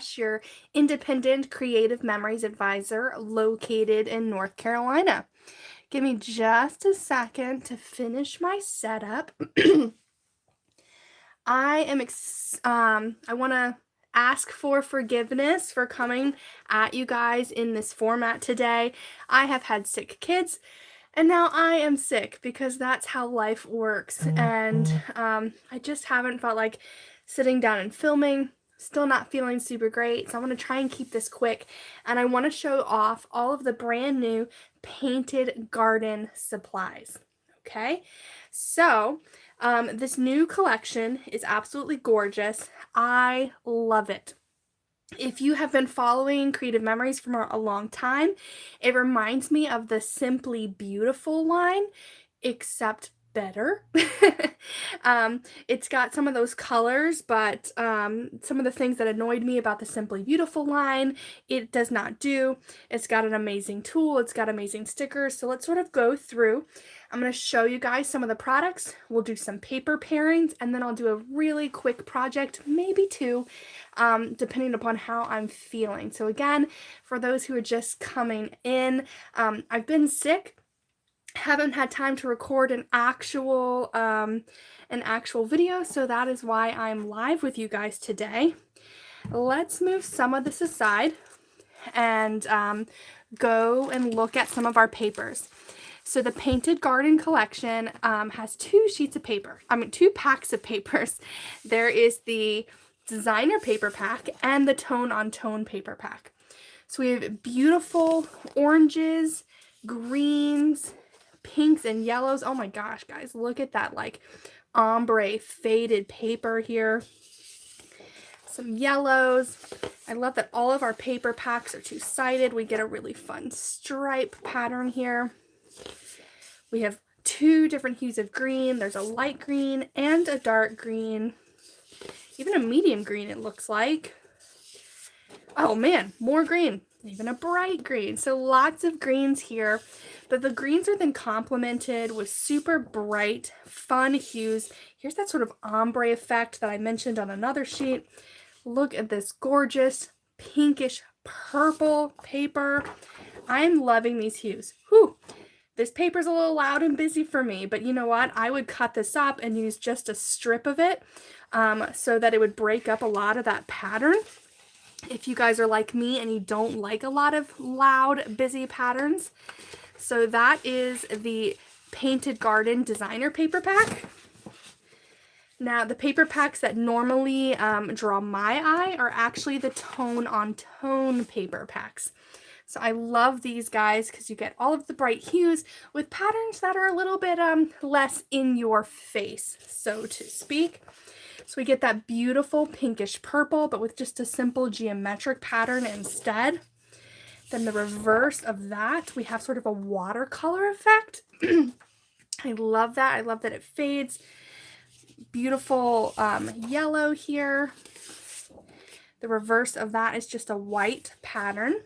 Nash, your independent creative memories advisor located in North Carolina. Give me just a second to finish my setup. I want to ask for forgiveness for coming at you guys in this format today. I have had sick kids, and now I am sick because that's how life works. And I just haven't felt like sitting down and filming. Still not feeling super great, so I want to try and keep this quick. And I want to show off all of the brand new painted garden supplies. Okay, so this new collection is absolutely gorgeous. I love it. If you have been following Creative Memories for a long time, it reminds me of the Simply Beautiful line, except better. It's got some of those colors, but some of the things that annoyed me about the Simply Beautiful line, it does not do. It's got an amazing tool. It's got amazing stickers. So let's sort of go through. I'm going to show you guys some of the products. We'll do some paper pairings, and then I'll do a really quick project, maybe two, depending upon how I'm feeling. So again, for those who are just coming in, I've been sick. Haven't had time to record an actual video, so that is why I'm live with you guys today. Let's move some of this aside and go and look at some of our papers. So the Painted Garden collection has two packs of papers. There is the designer paper pack and the tone on tone paper pack. So we have beautiful oranges, greens, pinks, and yellows. Oh my gosh, guys, look at that like ombre faded paper here. Some yellows. I love that all of our paper packs are two-sided. We get a really fun stripe pattern here. We have two different hues of green. There's a light green and a dark green. Even a medium green, it looks like. Oh man, more green. Even a bright green. So lots of greens here. But the greens are then complemented with super bright, fun hues. Here's that sort of ombre effect that I mentioned on another sheet. Look at this gorgeous pinkish purple paper. I'm loving these hues. Whew. This paper's a little loud and busy for me, but you know what? I would cut this up and use just a strip of it so that it would break up a lot of that pattern. If you guys are like me and you don't like a lot of loud, busy patterns. So that is the Painted Garden designer paper pack. Now, the paper packs that normally draw my eye are actually the tone on tone paper packs. So I love these guys because you get all of the bright hues with patterns that are a little bit less in your face, so to speak. So we get that beautiful pinkish purple, but with just a simple geometric pattern instead. Then the reverse of that, we have sort of a watercolor effect. I love that. I love that it fades. Beautiful yellow here. The reverse of that is just a white pattern.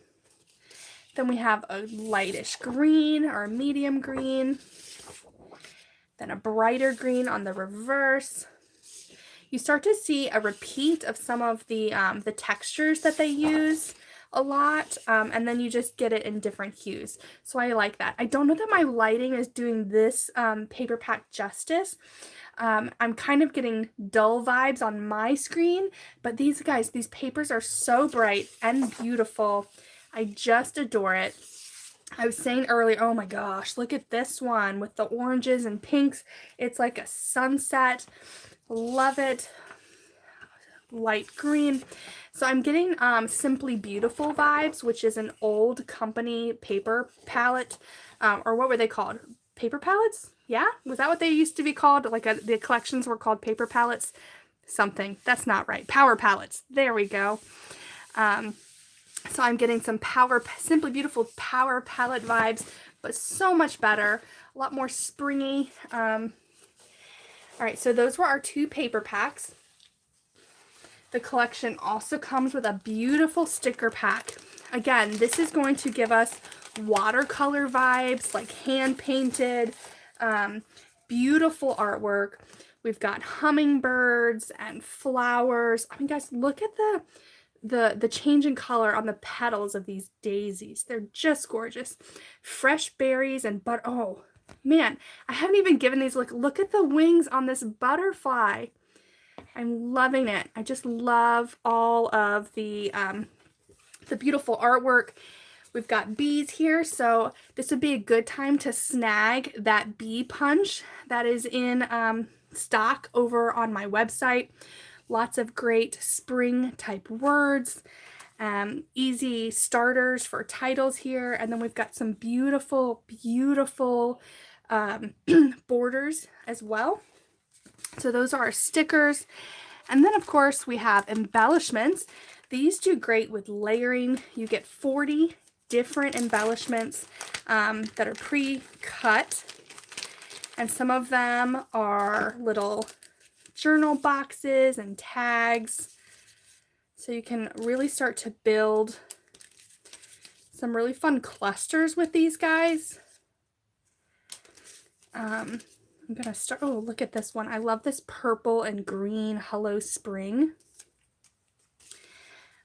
Then we have a lightish green or a medium green. Then a brighter green on the reverse. You start to see a repeat of some of the textures that they use a lot, and then you just get it in different hues. So I like that. I don't know that my lighting is doing this paper pack justice. I'm kind of getting dull vibes on my screen, but these papers are so bright and beautiful. I just adore it. I was saying earlier, oh my gosh, look at this one with the oranges and pinks. It's like a sunset. Love it. Light green. So I'm getting Simply Beautiful vibes, which is an old company paper palette, or what were they called? Paper palettes? Yeah? Was that what they used to be called? Like the collections were called paper palettes? Something. That's not right. Power palettes. There we go. So I'm getting some Simply Beautiful power palette vibes, but so much better. A lot more springy. All right, so those were our two paper packs. The collection also comes with a beautiful sticker pack. Again, this is going to give us watercolor vibes, like hand painted, beautiful artwork. We've got hummingbirds and flowers. I mean, guys, look at the change in color on the petals of these daisies. They're just gorgeous. Fresh berries and oh man, I haven't even given these look at the wings on this butterfly. I'm loving it. I just love all of the beautiful artwork. We've got bees here, so this would be a good time to snag that bee punch that is in stock over on my website. Lots of great spring type words, easy starters for titles here, and then we've got some beautiful, beautiful borders as well. So those are our stickers. And then of course we have embellishments. These do great with layering. You get 40 different embellishments that are pre-cut. And some of them are little journal boxes and tags. So you can really start to build some really fun clusters with these guys. I'm gonna start, oh, look at this one. I love this purple and green Hello Spring.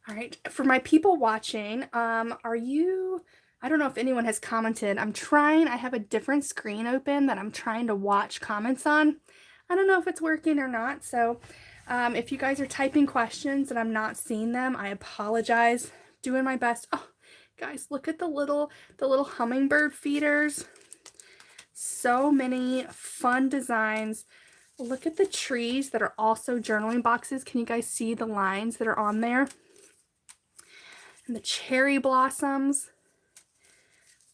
All right, for my people watching, are you, I don't know if anyone has commented. I have a different screen open that I'm trying to watch comments on. I don't know if it's working or not, so if you guys are typing questions and I'm not seeing them, I apologize. Doing my best. Oh, guys, look at the little hummingbird feeders. So many fun designs. Look at the trees that are also journaling boxes. Can you guys see the lines that are on there? And the cherry blossoms.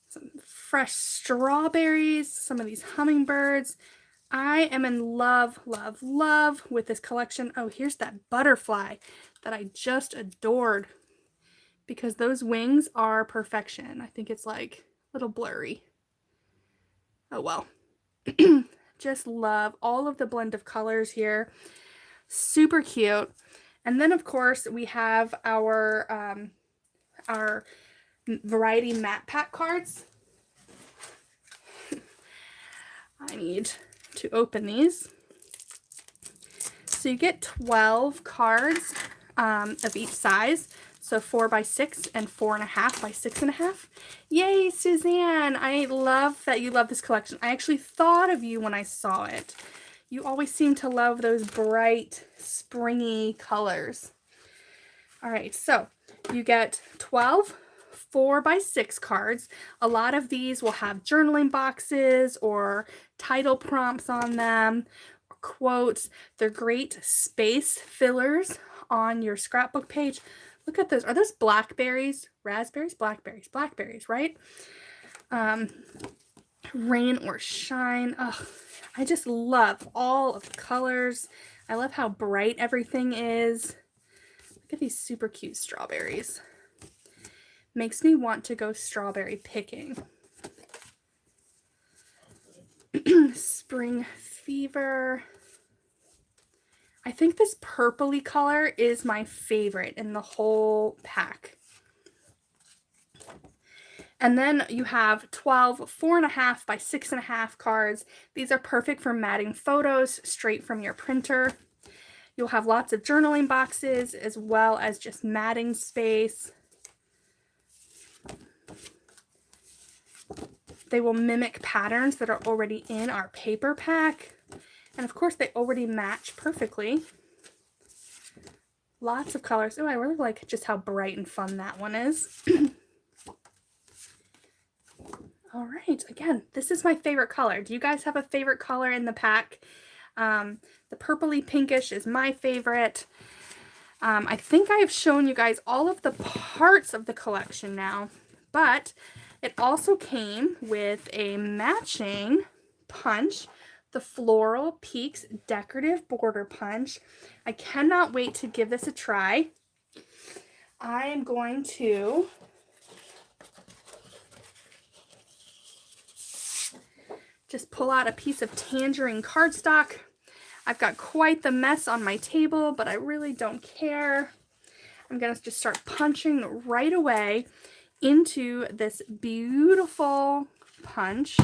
Some fresh strawberries. Some of these hummingbirds. I am in love, love, love with this collection. Oh, here's that butterfly that I just adored because those wings are perfection. I think it's like a little blurry. Oh well. Just love all of the blend of colors here. Super cute. And then of course we have our variety map pack cards. I need to open these. So you get 12 cards of each size. So 4 by 6 and 4.5 by 6.5. Yay, Suzanne! I love that you love this collection. I actually thought of you when I saw it. You always seem to love those bright, springy colors. All right, so you get 12 4 by 6 cards. A lot of these will have journaling boxes or title prompts on them, or quotes. They're great space fillers on your scrapbook page. Look at those. Are those blackberries? Raspberries? Blackberries, right? Rain or shine. Oh, I just love all of the colors. I love how bright everything is. Look at these super cute strawberries. Makes me want to go strawberry picking. Spring Fever. I think this purpley color is my favorite in the whole pack. And then you have 12 4.5 by 6.5 cards. These are perfect for matting photos straight from your printer. You'll have lots of journaling boxes as well as just matting space. They will mimic patterns that are already in our paper pack. And of course, they already match perfectly. Lots of colors. Oh, I really like just how bright and fun that one is. All right, again, this is my favorite color. Do you guys have a favorite color in the pack? The purpley pinkish is my favorite. I think I have shown you guys all of the parts of the collection now, but it also came with a matching punch, the Floral Peaks Decorative Border Punch. I cannot wait to give this a try. I am going to just pull out a piece of tangerine cardstock. I've got quite the mess on my table, but I really don't care. I'm going to just start punching right away into this beautiful punch.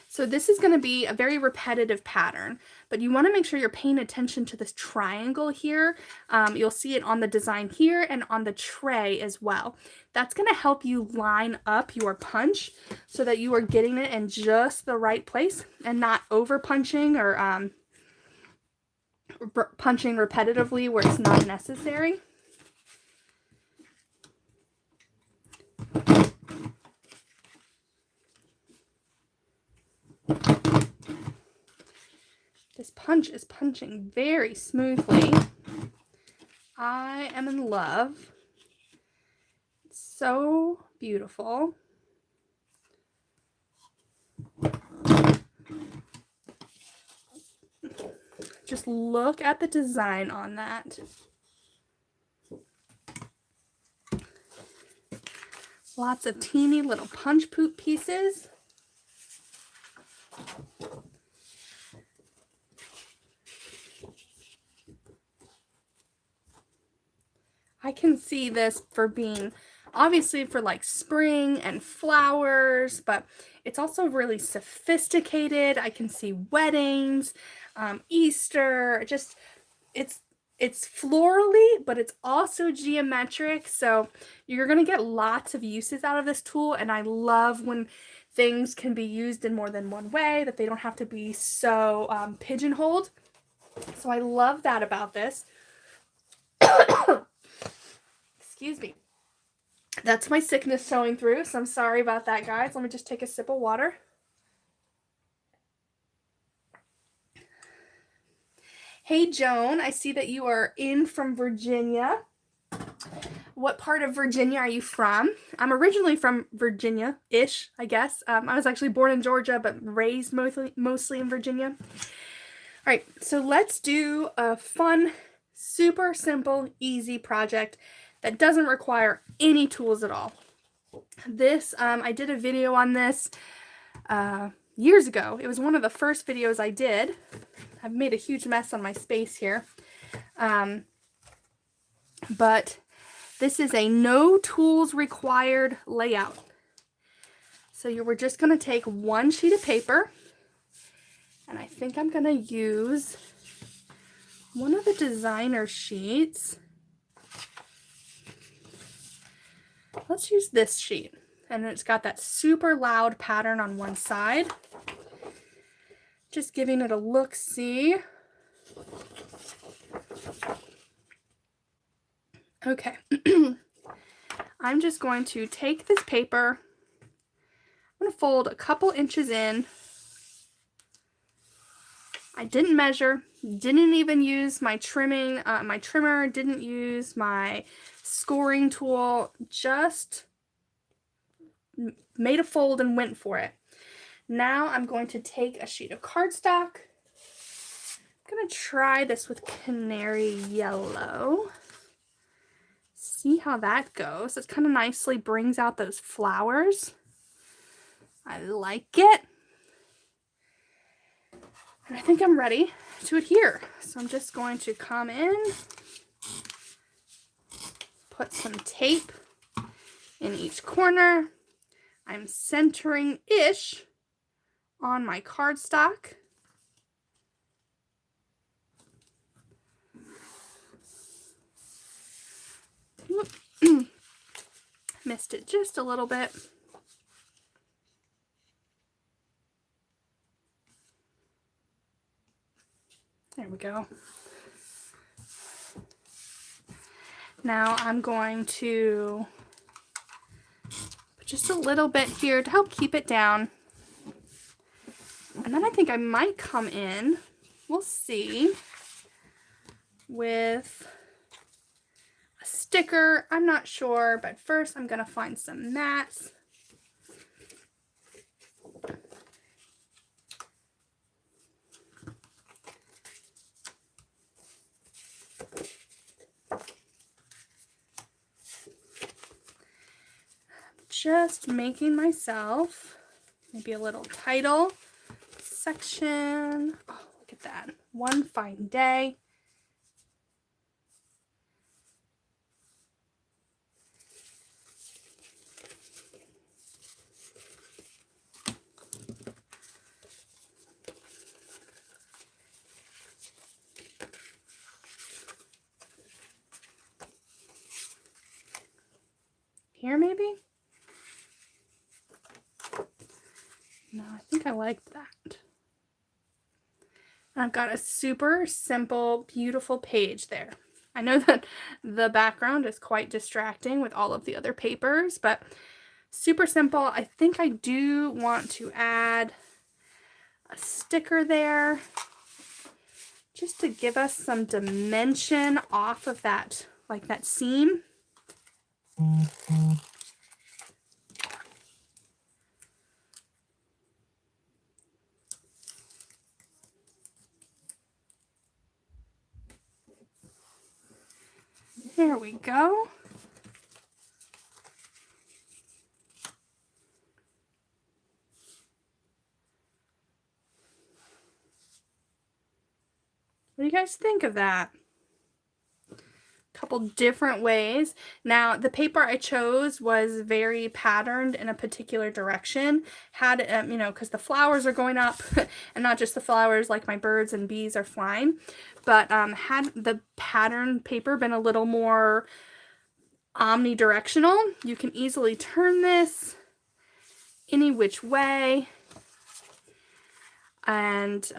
So So this is going to be a very repetitive pattern, but you want to make sure you're paying attention to this triangle here. You'll see it on the design here and on the tray as well. That's going to help you line up your punch so that you are getting it in just the right place and not over punching or punching repetitively where it's not necessary. This punch is punching very smoothly. I am in love. It's so beautiful. Just look at the design on that. Lots of teeny little punch poop pieces. I can see this for being obviously for like spring and flowers, but it's also really sophisticated. I can see weddings, Easter, just it's florally, but it's also geometric. So you're going to get lots of uses out of this tool. And I love when things can be used in more than one way, that they don't have to be so pigeonholed. So I love that about this. Excuse me. That's my sickness showing through, so I'm sorry about that, guys. Let me just take a sip of water. Hey, Joan, I see that you are in from Virginia. What part of Virginia are you from? I'm originally from Virginia-ish, I guess. I was actually born in Georgia, but raised mostly in Virginia. All right, so let's do a fun, super simple, easy project that doesn't require any tools at all. This, I did a video on this years ago. It was one of the first videos I did. I've made a huge mess on my space here. But this is a no tools required layout. So we're just going to take one sheet of paper, and I think I'm going to use one of the designer sheets. Let's use this sheet, and it's got that super loud pattern on one side. Just giving it a look-see. Okay, I'm just going to take this paper. I'm going to fold a couple inches in. I didn't measure, didn't even use my trimming, my trimmer, didn't use my scoring tool, just made a fold and went for it. Now I'm going to take a sheet of cardstock. I'm going to try this with canary yellow. See how that goes. It kind of nicely brings out those flowers. I like it. And I think I'm ready to adhere. So I'm just going to come in, put some tape in each corner. I'm centering-ish on my cardstock. Missed it just a little bit. There we go. Now I'm going to put just a little bit here to help keep it down. And then I think I might come in, we'll see, with a sticker. I'm not sure, but first I'm going to find some mats. Just making myself maybe a little title section. Oh, look at that. One fine day. here maybe? No, I think I liked that. I've got a super simple, beautiful page there. I know that the background is quite distracting with all of the other papers, but super simple. I think I do want to add a sticker there just to give us some dimension off of that, like that seam. There we go. What do you guys think of that? Couple different ways. Now, the paper I chose was very patterned in a particular direction. Had, you know, because the flowers are going up, and not just the flowers, like my birds and bees are flying, but had the pattern paper been a little more omnidirectional, you can easily turn this any which way, and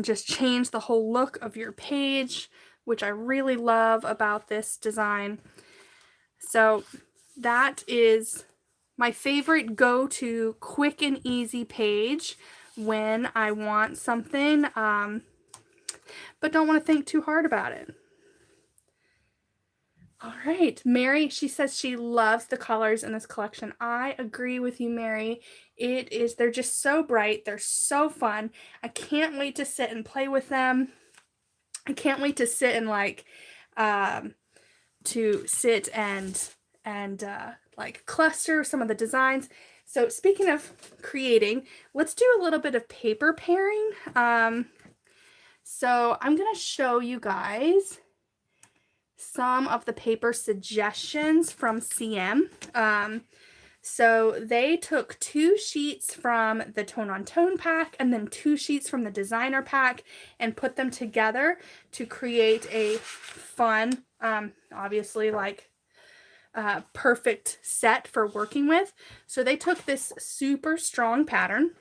just change the whole look of your page, which I really love about this design. So that is my favorite go-to quick and easy page when I want something, but don't want to think too hard about it. All right, Mary, she says she loves the colors in this collection. I agree with you, Mary. They're just so bright. They're so fun. I can't wait to sit and play with them. I can't wait to sit and like like cluster some of the designs. So speaking of creating, let's do a little bit of paper pairing. So I'm gonna show you guys some of the paper suggestions from CM. So they took 2 sheets from the Tone on Tone pack and then 2 sheets from the designer pack and put them together to create a fun, obviously like perfect set for working with. So they took this super strong pattern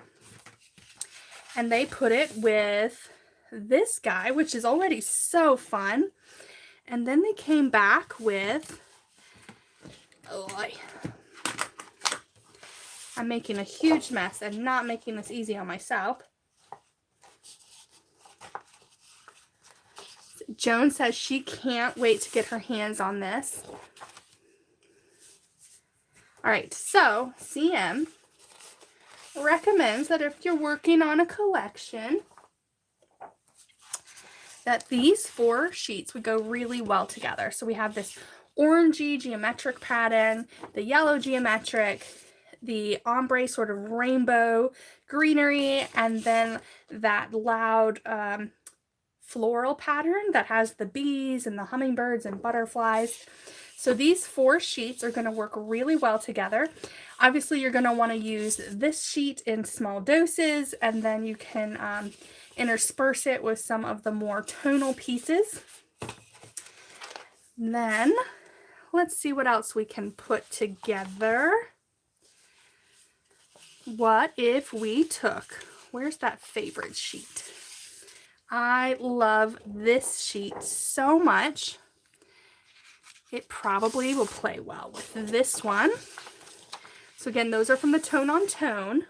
and they put it with this guy, which is already so fun. And then they came back with, I'm making a huge mess and not making this easy on myself. Joan says she can't wait to get her hands on this. All right, so CM recommends that if you're working on a collection, that these 4 sheets would go really well together. So we have this orangey geometric pattern, the yellow geometric, the ombre sort of rainbow greenery, and then that loud floral pattern that has the bees and the hummingbirds and butterflies. So these 4 sheets are going to work really well together. Obviously, you're going to want to use this sheet in small doses, and then you can intersperse it with some of the more tonal pieces. Then let's see what else we can put together. What if we took, where's that favorite sheet? I love this sheet so much. It probably will play well with this one. So again, those are from the Tone on Tone.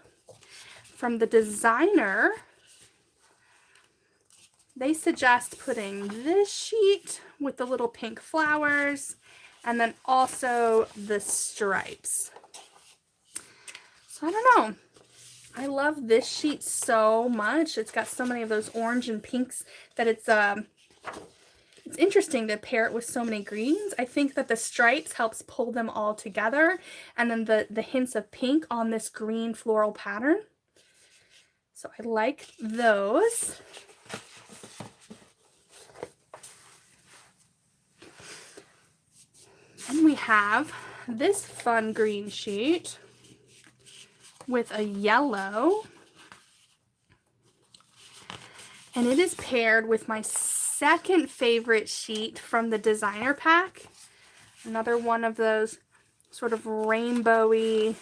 From the designer, they suggest putting this sheet with the little pink flowers and then also the stripes. So I don't know. I love this sheet so much. It's got so many of those orange and pinks that it's interesting to pair it with so many greens. I think that the stripes helps pull them all together, and then the hints of pink on this green floral pattern. So I like those. And we have this fun green sheet with a yellow, and it is paired with my second favorite sheet from the designer pack. Another one of those sort of rainbowy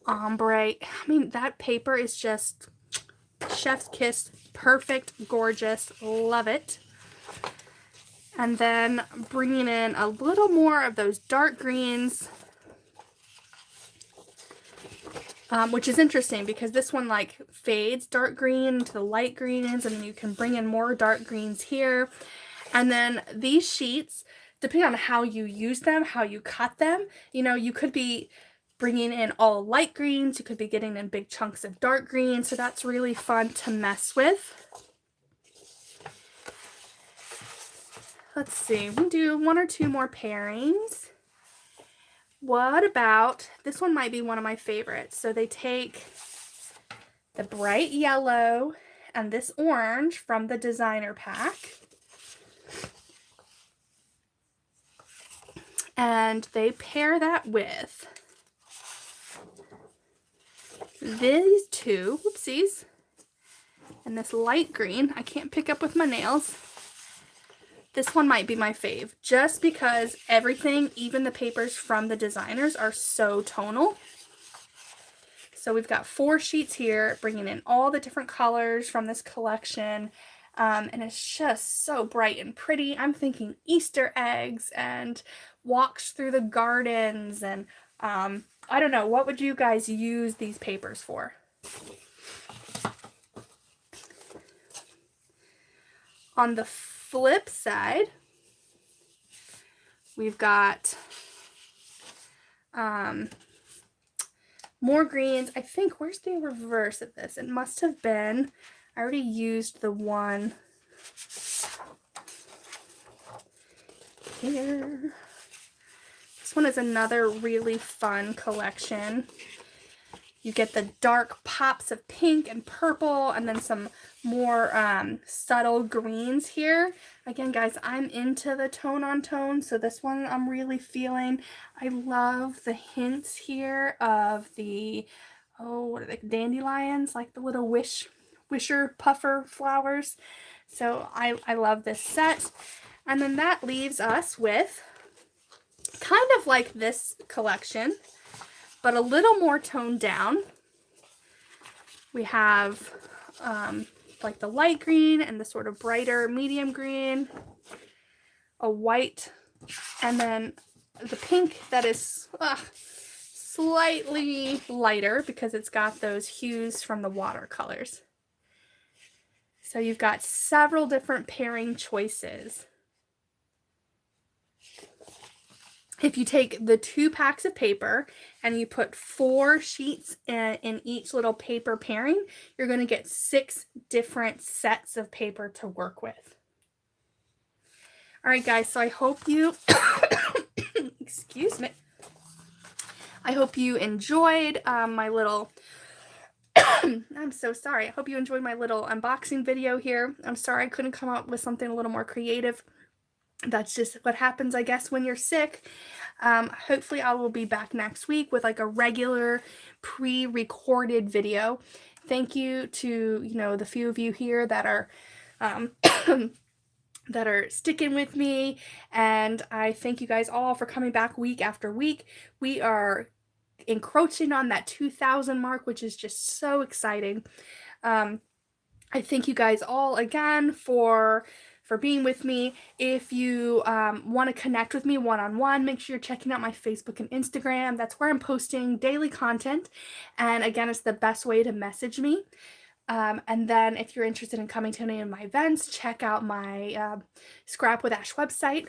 ombre. I mean, that paper is just chef's kiss. Perfect, gorgeous, love it. And then bringing in a little more of those dark greens, which is interesting because this one like fades dark green to the light greens, and then you can bring in more dark greens here. And then these sheets, depending on how you use them, how you cut them, you know, you could be bringing in all light greens, you could be getting in big chunks of dark green, so that's really fun to mess with. Let's see, we do 1 or 2 more pairings. What about, this one might be one of my favorites. So they take the bright yellow and this orange from the designer pack, and they pair that with these two, whoopsies, and this light green. I can't pick up with my nails. This one might be my fave, just because everything, even the papers from the designers, are so tonal. So we've got 4 sheets here, bringing in all the different colors from this collection. And it's just so bright and pretty. I'm thinking Easter eggs and walks through the gardens. And I don't know, what would you guys use these papers for? On the flip side, we've got more greens. I think, where's the reverse of this? It must have been, I already used the one here. This one is another really fun collection. You get the dark pops of pink and purple, and then some more subtle greens here. Again, guys, I'm into the tone on tone, so this one I'm really feeling. I love the hints here of the, oh, what are they, dandelions, like the little wisher puffer flowers. So I love this set. And then that leaves us with kind of like this collection, but a little more toned down. We have like the light green and the sort of brighter medium green, a white, and then the pink that is slightly lighter because it's got those hues from the watercolors. So you've got several different pairing choices. If you take the 2 packs of paper and you put 4 sheets in each little paper pairing, you're going to get 6 different sets of paper to work with. All right, guys, so I hope you, excuse me, I hope you enjoyed my little, I'm so sorry. I hope you enjoyed my little unboxing video here. I'm sorry I couldn't come up with something a little more creative. That's just what happens, I guess, when you're sick. Hopefully I will be back next week with like a regular pre-recorded video. Thank you to, you know, the few of you here that are that are sticking with me, and I thank you guys all for coming back week after week. We are encroaching on that 2,000 mark, which is just so exciting. I thank you guys all again for being with me. If you want to connect with me one-on-one, make sure you're checking out my Facebook and Instagram. That's where I'm posting daily content. And again, it's the best way to message me. And then if you're interested in coming to any of my events, check out my Scrap with Ash website.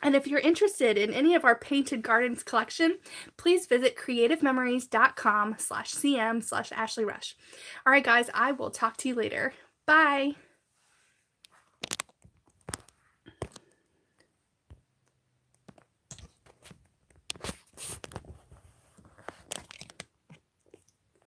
And if you're interested in any of our Painted Gardens collection, please visit creativememories.com/cm/Ashley Rush. All right, guys, I will talk to you later. Bye.